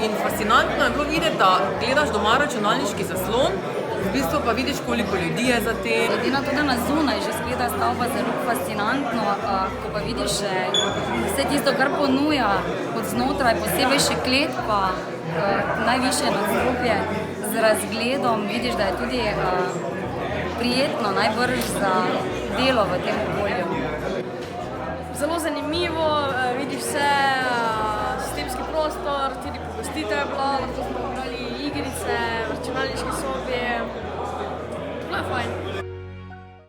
In fascinantno je bilo videti, da gledaš doma računalniški zaslon, v bistvu pa vidiš, koliko ljudi je za tem. Glede na to, da na zunaj že izgleda stavba zelo fascinantno, ko pa vidiš vse tisto, kar ponuja od znotraj, posebej še klet pa najvišje nadstropje z razgledom, vidiš, da je tudi prijetno najbrž za delo v tem okolju. Zelo zanimivo, vidiš vse, sistemski prostor, tudi pogostitev je bila, lahko smo igrali igrice, računalniški sobi.